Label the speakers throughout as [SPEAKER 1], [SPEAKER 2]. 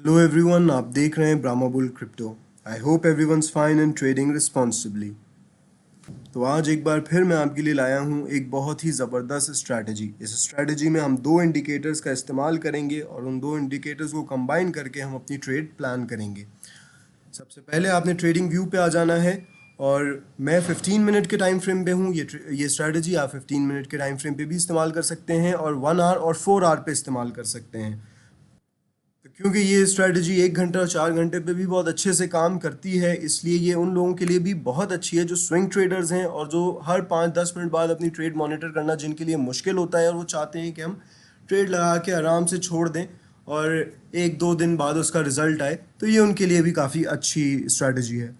[SPEAKER 1] Hello everyone, आप देख रहे हैं Brahma bull crypto. I hope everyone's fine and trading responsibly. तो आज एक बार फिर मैं आपके लिए लाया हूँ एक बहुत ही ज़बरदस्त स्ट्रैटेजी। इस स्ट्रैटेजी में हम दो इंडिकेटर्स का इस्तेमाल करेंगे और उन दो इंडिकेटर्स को कंबाइन करके हम अपनी ट्रेड प्लान करेंगे। सबसे पहले आपने ट्रेडिंग व्यू पे आ जाना है और मैं 15 मिनट के टाइम फ्रेम पे हूँ। ये स्ट्रैटेजी आप 15 मिनट के टाइम फ्रेम पे भी इस्तेमाल कर सकते हैं और 1 आवर और 4 आवर पे इस्तेमाल कर सकते हैं। क्योंकि ये स्ट्रैटेजी 1 घंटा और 4 घंटे पे भी बहुत अच्छे से काम करती है, इसलिए ये उन लोगों के लिए भी बहुत अच्छी है जो स्विंग ट्रेडर्स हैं और जो हर 5-10 मिनट बाद अपनी ट्रेड मॉनिटर करना जिनके लिए मुश्किल होता है और वो चाहते हैं कि हम ट्रेड लगा के आराम से छोड़ दें और 1-2 दिन बाद उसका रिजल्ट आए, तो ये उनके लिए भी काफ़ी अच्छी स्ट्रैटेजी है।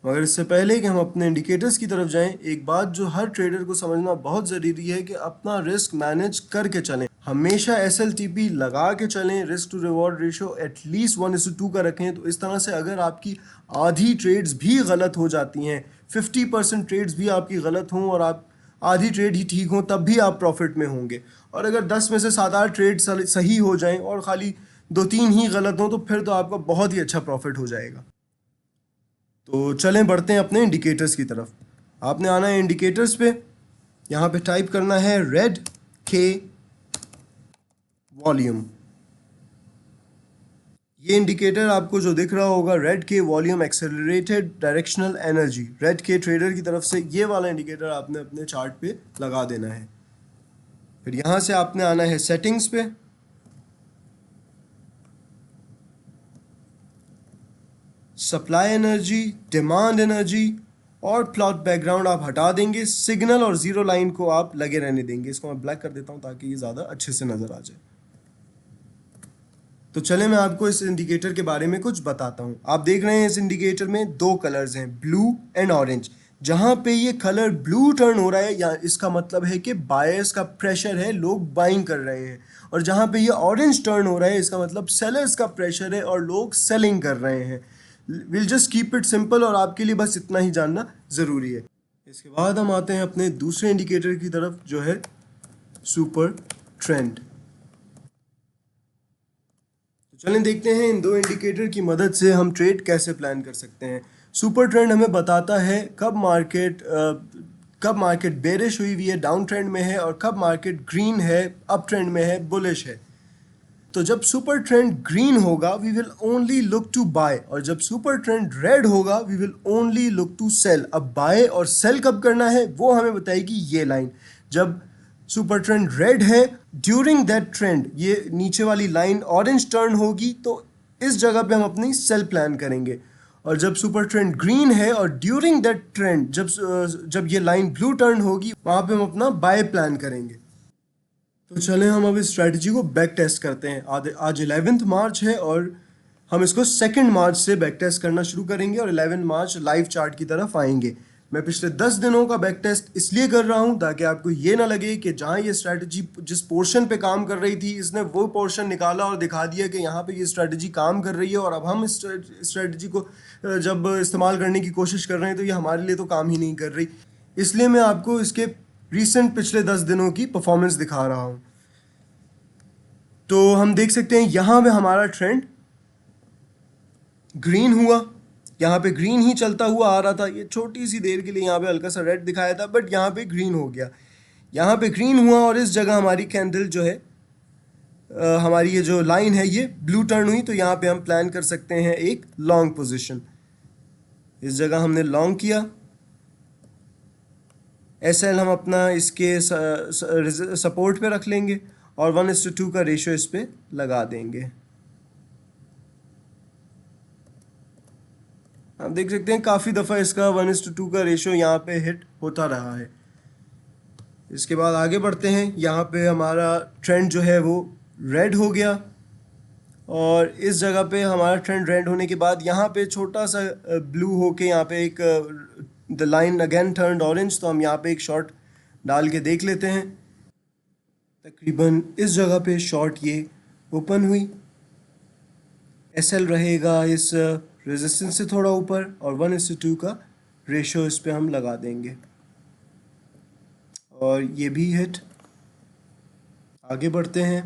[SPEAKER 1] मगर इससे पहले कि हम अपने इंडिकेटर्स की तरफ जाएं, एक बात जो हर ट्रेडर को समझना बहुत ज़रूरी है कि अपना रिस्क मैनेज करके चलें। हमेशा SLTP लगा के चलें, risk to reward ratio at least 1:2 का रखें। तो इस तरह से अगर आपकी आधी ट्रेड्स भी गलत हो जाती हैं, 50% ट्रेड्स भी आपकी गलत हों और आप आधी ट्रेड ही ठीक हों, तब भी आप प्रॉफिट में होंगे। और अगर 10 में से 7-8 ट्रेड सही हो जाएं और खाली 2-3 ही गलत हों, तो फिर तो आपका बहुत ही अच्छा प्रॉफिट हो जाएगा। तो चलें बढ़ते हैं अपने इंडिकेटर्स की तरफ। आपने आना है इंडिकेटर्स पे, यहाँ पे टाइप करना है रेड के वॉल्यूम। ये इंडिकेटर आपको जो दिख रहा होगा, रेड के volume accelerated directional energy, red के ट्रेडर की तरफ से ये वाला इंडिकेटर आपने अपने चार्ट पे लगा देना है। फिर यहाँ से आपने आना है सेटिंग्स पे, सप्लाई एनर्जी, डिमांड एनर्जी और प्लॉट बैकग्राउंड आप हटा देंगे। सिग्नल और जीरो लाइन को आप लगे रहने देंगे। इसको मैं ब्लैक कर देता हूँ ताकि ये ज़्यादा अच्छे से नज़र आ जाए। तो चले मैं आपको इस इंडिकेटर के बारे में कुछ बताता हूँ। आप देख रहे हैं इस इंडिकेटर में दो कलर्स हैं, ब्लू एंड ऑरेंज। जहाँ पे ये कलर ब्लू टर्न हो रहा है या इसका मतलब है कि बायर्स का प्रेशर है, लोग बाइंग कर रहे हैं। और जहाँ पे ये ऑरेंज टर्न हो रहा है, इसका मतलब सेलर्स का प्रेशर है और लोग सेलिंग कर रहे हैं। Will just keep it simple और आपके लिए बस इतना ही जानना ज़रूरी है। इसके बाद हम आते हैं अपने दूसरे इंडिकेटर की तरफ जो है सुपर ट्रेंड। तो चलें देखते हैं इन दो इंडिकेटर की मदद से हम ट्रेड कैसे प्लान कर सकते हैं। सुपर ट्रेंड हमें बताता है कब मार्केट बेरिश हुई है, डाउन ट्रेंड में है, और कब मार्केट ग्रीन है, अप ट्रेंड में है, बुलिश है। तो जब सुपर ट्रेंड ग्रीन होगा we will only look to buy, और जब सुपर ट्रेंड रेड होगा we will only look to sell. अब बाय और सेल कब करना है वो हमें बताएगी ये लाइन। जब सुपर ट्रेंड रेड है, ड्यूरिंग दैट ट्रेंड ये नीचे वाली लाइन ऑरेंज टर्न होगी, तो इस जगह पे हम अपनी सेल प्लान करेंगे। और जब सुपर ट्रेंड ग्रीन है और ड्यूरिंग दैट ट्रेंड जब ये लाइन ब्लू टर्न होगी, वहाँ पे हम अपना बाय प्लान करेंगे। तो चलें हम अब इस स्ट्रैटेजी को बैक टेस्ट करते हैं। आज 11 मार्च है और हम इसको 2 मार्च से बैक टेस्ट करना शुरू करेंगे और 11 मार्च लाइव चार्ट की तरफ आएंगे। मैं पिछले 10 दिनों का बैक टेस्ट इसलिए कर रहा हूं ताकि आपको ये ना लगे कि जहां ये स्ट्रैटेजी जिस पोर्शन पे काम कर रही थी, इसने वो पोर्शन निकाला और दिखा दिया कि यहाँ पे ये स्ट्रैटेजी काम कर रही है और अब हम इस स्ट्रैटेजी को जब इस्तेमाल करने की कोशिश कर रहे हैं तो ये हमारे लिए तो काम ही नहीं कर रही। इसलिए मैं आपको इसके रिसेंट पिछले 10 दिनों की परफॉर्मेंस दिखा रहा हूँ। तो हम देख सकते हैं यहाँ पे हमारा ट्रेंड ग्रीन हुआ, यहाँ पे ग्रीन ही चलता हुआ आ रहा था। ये छोटी सी देर के लिए यहाँ पे हल्का सा रेड दिखाया था, बट यहाँ पे ग्रीन हो गया। यहाँ पे ग्रीन हुआ और इस जगह हमारी कैंडल जो है हमारी ये जो लाइन है ये ब्लू टर्न हुई, तो यहाँ पे हम प्लान कर सकते हैं एक लॉन्ग पोजीशन। इस जगह हमने लॉन्ग किया। SL हम अपना इसके सपोर्ट पे रख लेंगे और 1:2 का रेशियो इस पे लगा देंगे। आप देख सकते हैं काफ़ी दफ़ा इसका 1:2 का रेशियो यहाँ पे हिट होता रहा है। इसके बाद आगे बढ़ते हैं। यहाँ पे हमारा ट्रेंड जो है वो रेड हो गया और इस जगह पे हमारा ट्रेंड रेड होने के बाद यहाँ पे छोटा सा ब्लू होके यहाँ पे एक the line again turned orange, तो हम यहाँ पे एक शॉर्ट डाल के देख लेते हैं। तकरीबन इस जगह पे शॉर्ट ये ओपन हुई। SL रहेगा इस रेजिस्टेंस से थोड़ा ऊपर और 1:2 का रेशियो इस पे हम लगा देंगे और ये भी हिट। आगे बढ़ते हैं।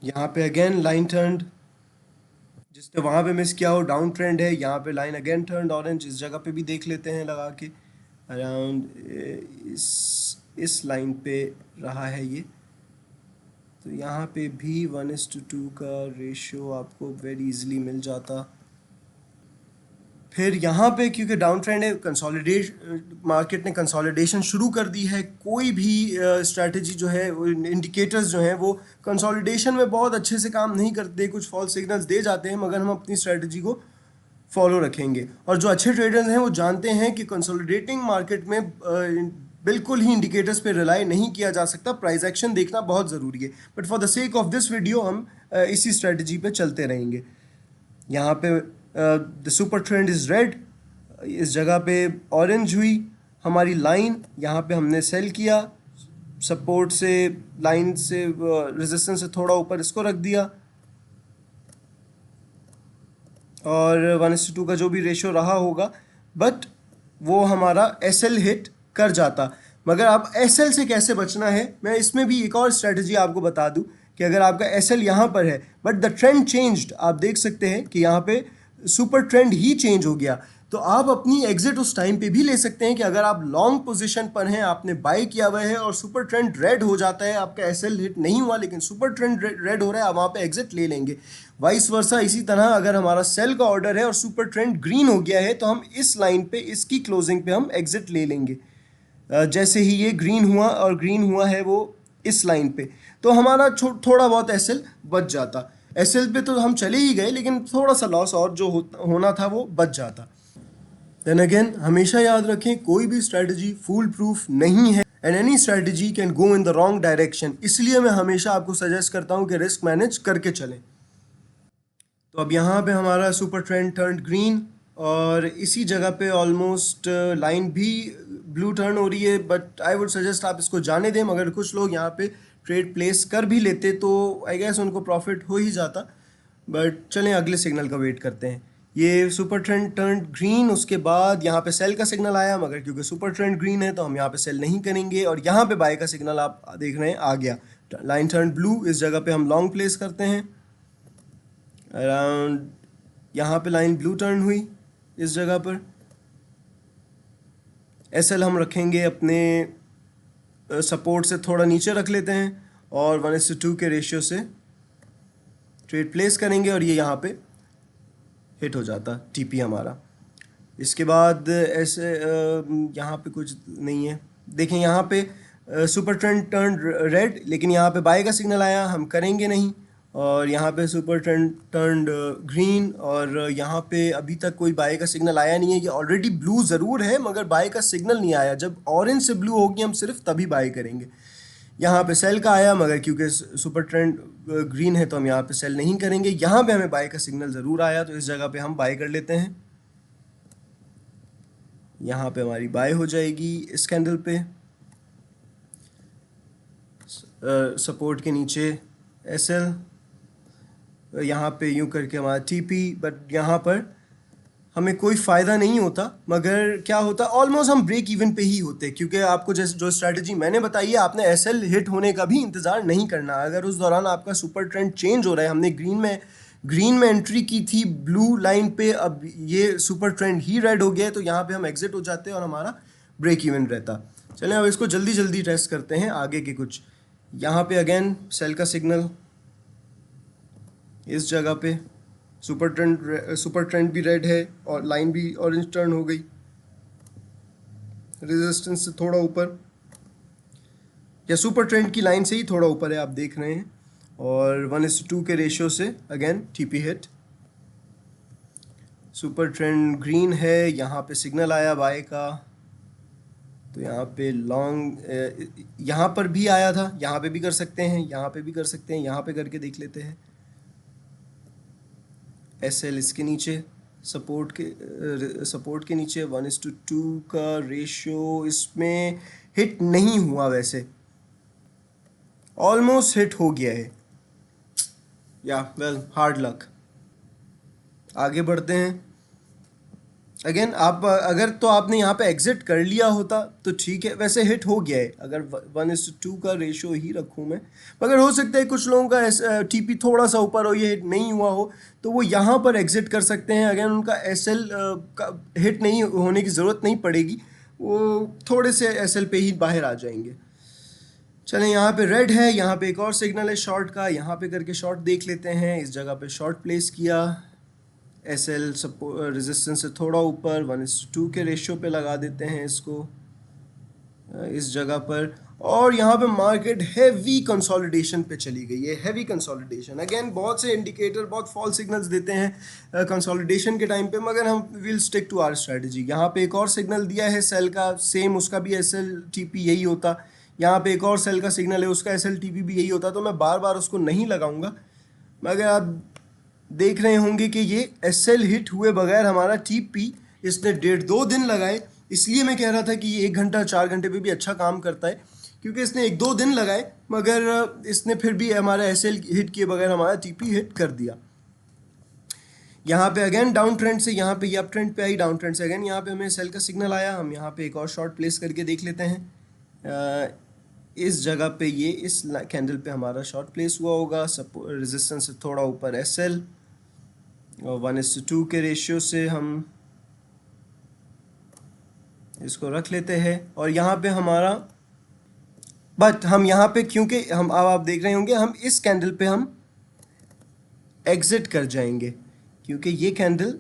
[SPEAKER 1] यहाँ पे अगेन लाइन टर्न्ड, जिसने वहाँ पे मिस किया हो डाउन ट्रेंड है, यहाँ पे लाइन अगेन टर्न्ड ऑरेंज। इस जगह पे भी देख लेते हैं लगा के अराउंड इस लाइन पे रहा है ये। तो यहाँ पे भी 1:2 का रेशियो आपको वेरी इजीली मिल जाता। फिर यहाँ पे क्योंकि डाउन ट्रेंड है, मार्केट ने कंसोलिडेशन शुरू कर दी है। कोई भी स्ट्रैटेजी जो है, इंडिकेटर्स जो हैं वो कंसोलिडेशन में बहुत अच्छे से काम नहीं करते, कुछ फॉल्स सिग्नल्स दे जाते हैं, मगर हम अपनी स्ट्रैटेजी को फॉलो रखेंगे। और जो अच्छे ट्रेडर्स हैं वो जानते हैं कि कंसोलिडेटिंग मार्केट में बिल्कुल ही इंडिकेटर्स पे रिलाई नहीं किया जा सकता, प्राइस एक्शन देखना बहुत ज़रूरी है। But for the sake of this video हम इसी स्ट्रैटेजी पे चलते रहेंगे। यहाँ पे the super trend is red, इस जगह पे ऑरेंज हुई हमारी लाइन, यहाँ पे हमने सेल किया, सपोर्ट से लाइन से रेजिस्टेंस से थोड़ा ऊपर इसको रख दिया, और 1:2 का जो भी रेशियो रहा होगा, बट वो हमारा एसएल हिट कर जाता। मगर अब एसएल से कैसे बचना है, मैं इसमें भी एक और स्ट्रेटजी आपको बता दूं कि अगर आपका एसएल यहाँ पर है बट द ट्रेंड चेंज्ड, आप देख सकते हैं कि यहाँ पे सुपर ट्रेंड ही चेंज हो गया, तो आप अपनी एग्जिट उस टाइम पे भी ले सकते हैं कि अगर आप लॉन्ग पोजीशन पर हैं, आपने बाय किया हुआ है और सुपर ट्रेंड रेड हो जाता है, आपका एसएल हिट नहीं हुआ लेकिन सुपर ट्रेंड रेड हो रहा है, आप वहाँ पे एग्जिट ले लेंगे। वाइस वर्सा इसी तरह अगर हमारा सेल का ऑर्डर है और सुपर ट्रेंड ग्रीन हो गया है तो हम इस लाइन पे, इसकी क्लोजिंग पे हम एग्जिट ले लेंगे। जैसे ही ये ग्रीन हुआ, और ग्रीन हुआ है वो इस लाइन पे, तो हमारा थोड़ा बहुत एसएल बच जाता। एसएल पे तो हम चले ही गए लेकिन थोड़ा सा लॉस और जो होना था वो बच जाता। देन अगेन हमेशा याद रखें, कोई भी स्ट्रैटेजी फूल प्रूफ नहीं है and any strategy can go in the wrong direction. इसलिए मैं हमेशा आपको सजेस्ट करता हूँ कि रिस्क मैनेज करके चलें। तो अब यहाँ पे हमारा सुपर ट्रेंड टर्न ग्रीन, और इसी जगह पे ऑलमोस्ट लाइन भी ब्लू टर्न हो रही है, बट आई वुड सजेस्ट आप इसको जाने दें। मगर कुछ लोग यहाँ पे ट्रेड प्लेस कर भी लेते तो आई गेस उनको प्रॉफिट हो ही जाता, बट चलें अगले सिग्नल का वेट करते हैं। ये सुपर ट्रेंड टर्न ग्रीन, उसके बाद यहाँ पे सेल का सिग्नल आया, मगर क्योंकि सुपर ट्रेंड ग्रीन है तो हम यहाँ पे सेल नहीं करेंगे, और यहाँ पे बाय का सिग्नल आप देख रहे हैं आ गया। लाइन टर्न ब्लू, इस जगह पे हम लॉन्ग प्लेस करते हैं अराउंड, यहाँ पे लाइन ब्लू टर्न हुई इस जगह पर। एसएल हम रखेंगे अपने सपोर्ट से थोड़ा नीचे रख लेते हैं, और 1:2 के रेशियो से ट्रेड प्लेस करेंगे, और ये यहाँ पे हिट हो जाता टीपी हमारा। इसके बाद ऐसे यहाँ पे कुछ नहीं है, देखें यहाँ पे सुपर ट्रेंड टर्न रेड, लेकिन यहाँ पे बाय का सिग्नल आया, हम करेंगे नहीं। और यहाँ पे सुपर ट्रेंड टर्न ग्रीन, और यहाँ पे अभी तक कोई बाय का सिग्नल आया नहीं है। ये ऑलरेडी ब्लू ज़रूर है मगर बाय का सिग्नल नहीं आया। जब ऑरेंज से ब्लू होगी हम सिर्फ तभी बाय करेंगे। यहाँ पे सेल का आया, मगर क्योंकि सुपर ट्रेंड ग्रीन है तो हम यहाँ पे सेल नहीं करेंगे। यहाँ पे हमें बाय का सिग्नल ज़रूर आया तो इस जगह पे हम बाय कर लेते हैं। यहाँ पे हमारी बाय हो जाएगी इस कैंडल पे, सपोर्ट के नीचे एसएल, यहाँ पे यूँ करके हमारा टीपी। बट यहाँ पर हमें कोई फ़ायदा नहीं होता, मगर क्या होता, ऑलमोस्ट हम ब्रेक इवन पे ही होते, क्योंकि आपको जैसे जो स्ट्रैटेजी मैंने बताई है, आपने एसएल हिट होने का भी इंतज़ार नहीं करना। अगर उस दौरान आपका सुपर ट्रेंड चेंज हो रहा है, हमने ग्रीन में एंट्री की थी ब्लू लाइन पे, अब ये सुपर ट्रेंड ही रेड हो गया है, तो यहाँ पे हम एग्जिट हो जाते हैं और हमारा ब्रेक इवन रहता। चलें अब इसको जल्दी जल्दी टेस्ट करते हैं आगे के कुछ। यहाँ पे अगेन सेल का सिग्नल, इस जगह पे सुपर ट्रेंड भी रेड है और लाइन भी ऑरेंज टर्न हो गई, रेजिस्टेंस से थोड़ा ऊपर, या सुपर ट्रेंड की लाइन से ही थोड़ा ऊपर है, आप देख रहे हैं। और 1:2 के रेशियो से again TP hit. Super trend green है, यहाँ पे सिग्नल आया बाय का, तो यहाँ पे लॉन्ग, यहाँ पर भी आया था, यहाँ पे भी कर सकते हैं, यहाँ पे भी कर सकते हैं, यहाँ पे करके देख लेते हैं। एसएल इसके नीचे, सपोर्ट के नीचे 1:2 का रेशियो, इसमें हिट नहीं हुआ, वैसे ऑलमोस्ट हिट हो गया है, या वेल हार्ड लक। आगे बढ़ते हैं। अगेन आप अगर तो आपने यहाँ पे एग्जिट कर लिया होता तो ठीक है, वैसे हिट हो गया है। अगर 1:2 का रेशो ही रखूँ मैं, मगर हो सकता है कुछ लोगों का टीपी थोड़ा सा ऊपर हो, ये हिट नहीं हुआ हो, तो वो यहाँ पर एग्जिट कर सकते हैं। अगेन उनका एसएल का हिट नहीं होने की ज़रूरत नहीं पड़ेगी, वो थोड़े से एसएल पे ही बाहर आ जाएंगे। चलें, यहाँ पे रेड है, यहाँ पे एक और सिग्नल है शॉर्ट का, यहाँ पे करके शॉर्ट देख लेते हैं। इस जगह पे शॉर्ट प्लेस किया, एस एल रेजिस्टेंस से थोड़ा ऊपर 1:2 के रेशियो पे लगा देते हैं इसको इस जगह पर। और यहाँ पे मार्केट हैवी कंसोलिडेशन पे चली गई है, हैवी कंसोलिडेशन। अगेन बहुत से इंडिकेटर बहुत फॉल्स सिग्नल्स देते हैं कंसोलिडेशन के टाइम पे, मगर हम will stick to our strategy. यहाँ पे एक और सिग्नल दिया है सेल का, सेम उसका भी एस एल टी पी यही होता। यहाँ पे एक और सेल का सिग्नल है, उसका एस एल टी पी भी यही होता, तो मैं बार बार उसको नहीं लगाऊंगा। मगर आप देख रहे होंगे कि ये एस एल हिट हुए बगैर हमारा टी पी इसने 1.5-2 दिन लगाए। इसलिए मैं कह रहा था कि ये 1 घंटा 4 घंटे पे भी अच्छा काम करता है, क्योंकि इसने 1-2 दिन लगाए, मगर इसने फिर भी हमारा एस एल हिट किए बगैर हमारा टी पी हिट कर दिया। यहाँ पे अगेन डाउन ट्रेंड से यहाँ पे ये अप ट्रेंड पे आई, डाउन ट्रेंड से अगेन यहाँ पे हमें सेल का सिग्नल आया। हम यहाँ पे एक और शॉर्ट प्लेस करके देख लेते हैं। इस जगह पे ये इस कैंडल पे हमारा शॉर्ट प्लेस हुआ होगा, रेजिस्टेंस से थोड़ा ऊपर एस एल, और 1:2 के रेशियो से हम इसको रख लेते हैं। और यहाँ पे हमारा बट हम यहाँ पे, क्योंकि हम अब आप देख रहे होंगे हम इस कैंडल पे हम एग्जिट कर जाएंगे, क्योंकि ये कैंडल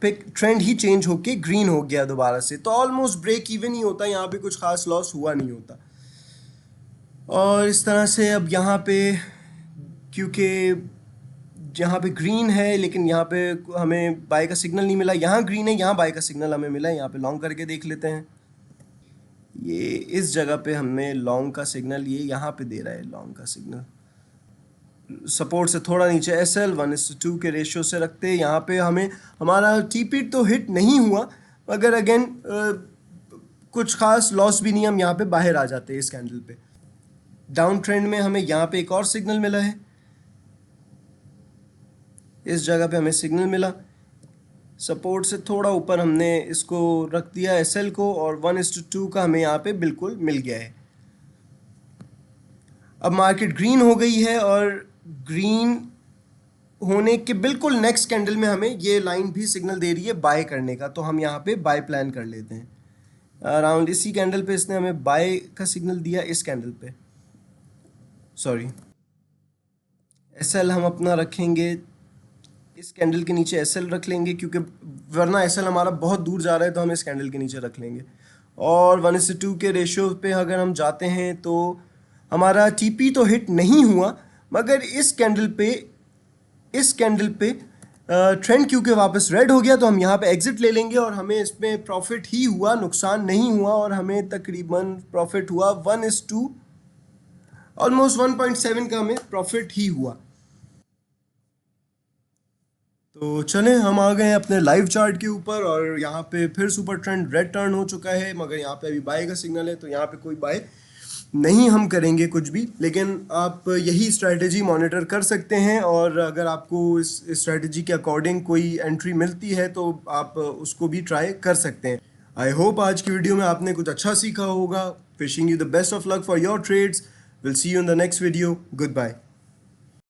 [SPEAKER 1] पे ट्रेंड ही चेंज होके ग्रीन हो गया दोबारा से, तो ऑलमोस्ट ब्रेक इवन ही होता है, यहाँ पे कुछ खास लॉस हुआ नहीं होता। और इस तरह से अब यहाँ पे, क्योंकि यहाँ पे ग्रीन है लेकिन यहाँ पे हमें बाय का सिग्नल नहीं मिला, यहाँ ग्रीन है, यहाँ बाय का सिग्नल हमें मिला। यहाँ पे लॉन्ग करके देख लेते हैं। ये इस जगह पे हमें लॉन्ग का सिग्नल ये यहाँ पे दे रहा है, लॉन्ग का सिग्नल सपोर्ट से थोड़ा नीचे एस एल 1:2 के रेशियो से रखते हैं। यहाँ पे हमें हमारा टी पी तो हिट नहीं हुआ, मगर अगेन कुछ खास लॉस भी नहीं, हम यहाँ पे बाहर आ जाते हैं इस कैंडल पे। डाउन ट्रेंड में हमें यहाँ पे एक और सिग्नल मिला है, इस जगह पे हमें सिग्नल मिला, सपोर्ट से थोड़ा ऊपर हमने इसको रख दिया एस एल को, और 1:2 का हमें यहाँ पे बिल्कुल मिल गया है। अब मार्केट ग्रीन हो गई है, और ग्रीन होने के बिल्कुल नेक्स्ट कैंडल में हमें ये लाइन भी सिग्नल दे रही है बाय करने का, तो हम यहाँ पे बाय प्लान कर लेते हैं। अराउंड इसी कैंडल पे इसने हमें बाय का सिग्नल दिया, इस कैंडल पे सॉरी एस एल हम अपना रखेंगे, इस कैंडल के नीचे एस एल रख लेंगे, क्योंकि वरना एस एल हमारा बहुत दूर जा रहा है, तो हम इस कैंडल के नीचे रख लेंगे। और 1:2 के रेशियो पे अगर हम जाते हैं तो हमारा टीपी तो हिट नहीं हुआ, मगर इस कैंडल पे ट्रेंड क्योंकि वापस रेड हो गया, तो हम यहाँ पे एग्जिट ले लेंगे, और हमें इसमें प्रॉफिट ही हुआ, नुकसान नहीं हुआ। और हमें तकरीबन प्रॉफिट हुआ 1:2, ऑलमोस्ट 1.7 का हमें प्रॉफिट ही हुआ। तो चलें, हम आ गए हैं अपने लाइव चार्ट के ऊपर, और यहाँ पे फिर सुपर ट्रेंड रेड टर्न हो चुका है, मगर यहाँ पे अभी बाय का सिग्नल है, तो यहाँ पे कोई बाय नहीं हम करेंगे कुछ भी। लेकिन आप यही स्ट्रैटेजी मॉनिटर कर सकते हैं, और अगर आपको इस स्ट्रैटेजी के अकॉर्डिंग कोई एंट्री मिलती है तो आप उसको भी ट्राई कर सकते हैं। आई होप आज की वीडियो में आपने कुछ अच्छा सीखा होगा। Wishing you the best of luck for your trades. Will see you in the next video. Good bye.